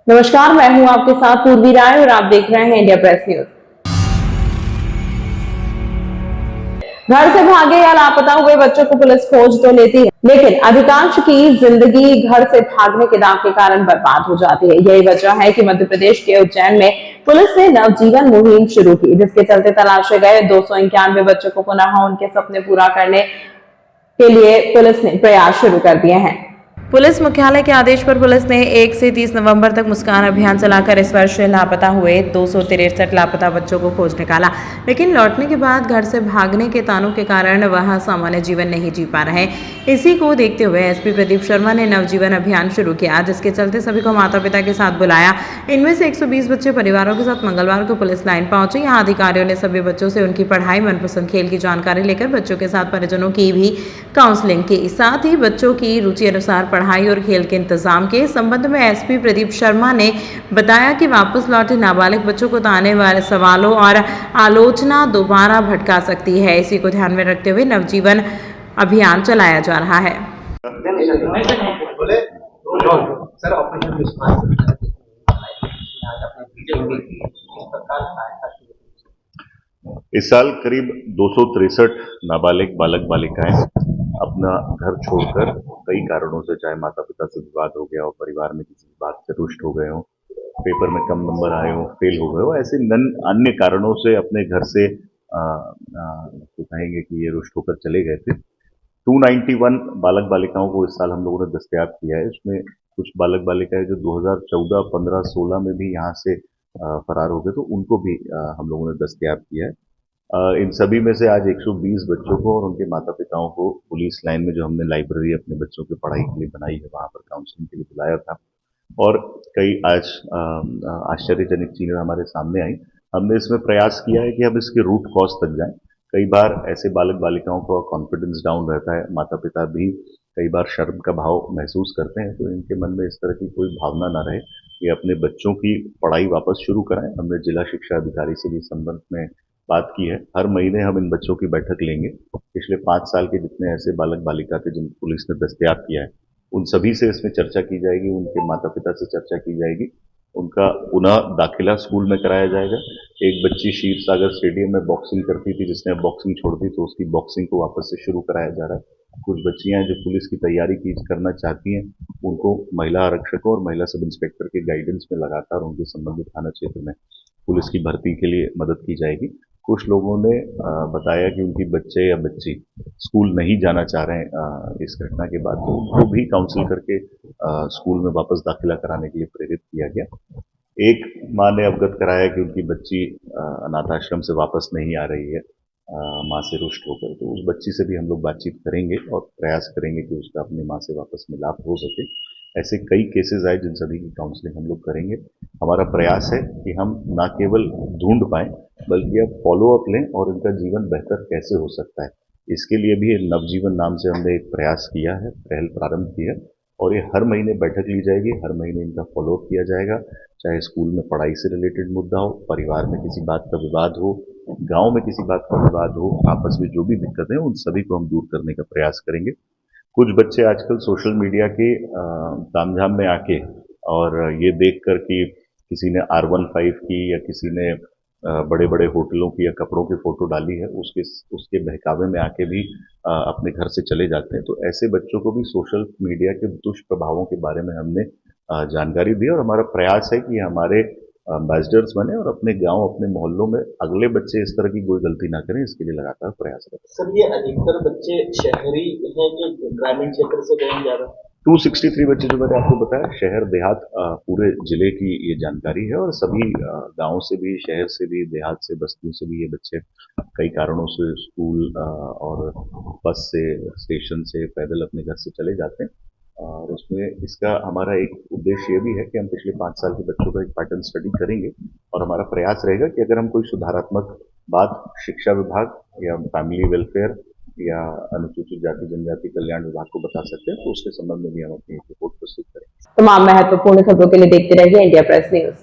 नमस्कार, मैं हूं आपके साथ पूर्वी राय और आप देख रहे हैं इंडिया प्रेस न्यूज। घर से भागे या लापता हुए बच्चों को पुलिस खोज तो लेती है, लेकिन अधिकांश की जिंदगी घर से भागने के दाव के कारण बर्बाद हो जाती है। यही वजह है कि मध्य प्रदेश के उज्जैन में पुलिस ने नवजीवन मुहिम शुरू की, जिसके चलते तलाशे गए 291 बच्चों को पुनः उनके सपने पूरा करने के लिए पुलिस ने प्रयास शुरू कर दिए हैं। पुलिस मुख्यालय के आदेश पर पुलिस ने 1 से 30 नवंबर तक मुस्कान अभियान चलाकर इस वर्ष लापता हुए 263 लापता बच्चों को खोज निकाला, लेकिन लौटने के बाद घर से भागने के तानों के कारण वह सामान्य जीवन नहीं जी पा रहे। इसी को देखते हुए एसपी प्रदीप शर्मा ने नवजीवन अभियान शुरू किया, जिसके चलते सभी को माता पिता के साथ बुलाया। इनमें से 120 बच्चे परिवारों के साथ मंगलवार को पुलिस लाइन पहुंचे। यहाँ अधिकारियों ने सभी बच्चों से उनकी पढ़ाई, मनपसंद खेल की जानकारी लेकर बच्चों के साथ परिजनों की भी काउंसलिंग की, साथ ही बच्चों की रुचि अनुसार पढ़ाई और खेल के इंतजाम के संबंध में एसपी प्रदीप शर्मा ने बताया कि वापस लौटे नाबालिग बच्चों को आने वाले सवालों और आलोचना दोबारा भटका सकती है। इसी को ध्यान में रखते हुए नवजीवन अभियान चलाया जा रहा है। इस साल करीब 263 नाबालिग बालक बालिकाएं अपना घर छोड़कर कई कारणों से, चाहे माता पिता से विवाद हो गया हो, परिवार में किसी बात से रुष्ट हो गए हो, पेपर में कम नंबर आए हो, फेल हो गए हो, ऐसे अन्य कारणों से अपने घर से तो कहेंगे कि ये रुष्ट होकर चले गए थे। 291 बालक बालिकाओं को इस साल हम लोगों ने दस्तयाब किया है। इसमें कुछ बालक बालिकाएं जो 2014, 15, 16 में भी यहाँ से फरार हो गए, तो उनको भी हम लोगों ने दस्तयाब किया है। इन सभी में से आज 120 बच्चों को और उनके माता पिताओं को पुलिस लाइन में, जो हमने लाइब्रेरी अपने बच्चों की पढ़ाई के लिए बनाई है, वहां पर काउंसलिंग के लिए बुलाया था। और कई आज आश्चर्यजनक चीजें हमारे सामने आई। हमने इसमें प्रयास किया है कि हम इसके रूट कॉज तक जाएं। कई बार ऐसे बालक बालिकाओं का कॉन्फिडेंस डाउन रहता है, माता पिता भी कई बार शर्म का भाव महसूस करते हैं, तो इनके मन में इस तरह की कोई भावना ना रहे, ये अपने बच्चों की पढ़ाई वापस शुरू कराएं। हमने जिला शिक्षा अधिकारी से भी संबंध में बात की है। हर महीने हम इन बच्चों की बैठक लेंगे। पिछले 5 साल के जितने ऐसे बालक बालिका थे जिनको पुलिस ने दस्तयाब किया है, उन सभी से इसमें चर्चा की जाएगी, उनके माता पिता से चर्चा की जाएगी, उनका पुनः दाखिला स्कूल में कराया जाएगा। एक बच्ची शीर सागर स्टेडियम में बॉक्सिंग करती थी, जिसने अब बॉक्सिंग छोड़ दी, तो उसकी बॉक्सिंग को वापस से शुरू कराया जा रहा है। कुछ बच्चियां हैं जो पुलिस की तैयारी करना चाहती हैं, उनको महिला आरक्षकों और महिला सब इंस्पेक्टर के गाइडेंस में लगातार उनके संबंधित थाना क्षेत्र में पुलिस की भर्ती के लिए मदद की जाएगी। कुछ लोगों ने बताया कि उनकी बच्चे या बच्ची स्कूल नहीं जाना चाह रहे हैं इस घटना के बाद, तो उनको भी काउंसिल करके स्कूल में वापस दाखिला कराने के लिए प्रेरित किया गया। एक माँ ने अवगत कराया कि उनकी बच्ची अनाथ आश्रम से वापस नहीं आ रही है माँ से रुष्ट होकर, तो उस बच्ची से भी हम लोग बातचीत करेंगे और प्रयास करेंगे कि उसका अपनी माँ से वापस मिलाप हो सके। ऐसे कई केसेस आए जिन सभी की काउंसलिंग हम लोग करेंगे। हमारा प्रयास है कि हम न केवल ढूंढ पाएं, बल्कि अब फॉलो अप लें और इनका जीवन बेहतर कैसे हो सकता है, इसके लिए भी नवजीवन नाम से हमने एक प्रयास किया है, पहल प्रारंभ की है, और ये हर महीने बैठक ली जाएगी, हर महीने इनका फॉलो अप किया जाएगा। चाहे स्कूल में पढ़ाई से रिलेटेड मुद्दा हो, परिवार में किसी बात का विवाद हो, गांव में किसी बात का विवाद हो, आपस में जो भी दिक्कतें हैं उन सभी को हम दूर करने का प्रयास करेंगे। कुछ बच्चे आजकल सोशल मीडिया के तामझाम में आके और ये देखकर कि किसी ने R15 की या किसी ने बड़े बड़े होटलों की या कपड़ों की फोटो डाली है, उसके बहकावे में आके भी अपने घर से चले जाते हैं। तो ऐसे बच्चों को भी सोशल मीडिया के दुष्प्रभावों के बारे में हमने जानकारी दी और हमारा प्रयास है कि हमारे एम्बेसडर्स बने और अपने गांव, अपने मोहल्लों में अगले बच्चे इस तरह की कोई गलती ना करें, इसके लिए लगातार प्रयास करें। सर, ये अधिकतर बच्चे शहरी हैं कि ग्रामीण क्षेत्र से गए ज्यादा? 263 बच्चे जो मैंने आपको बताया, शहर देहात पूरे जिले की ये जानकारी है, और सभी गांव से भी, शहर से भी, देहात से, बस्तियों से भी ये बच्चे कई कारणों से स्कूल और बस से, स्टेशन से, पैदल अपने घर से चले जाते हैं। और उसमें इसका हमारा एक उद्देश्य ये भी है कि हम पिछले 5 साल के बच्चों का एक पैटर्न स्टडी करेंगे और हमारा प्रयास रहेगा कि अगर हम कोई सुधारात्मक बात शिक्षा विभाग या फैमिली वेलफेयर या अनुसूचित जाति जनजाति कल्याण विभाग को बता सकते हैं, तो उसके संबंध में भी हम अपनी रिपोर्ट प्रस्तुत करेंगे। तमाम महत्वपूर्ण खबरों के लिए देखते रहिए इंडिया प्रेस न्यूज।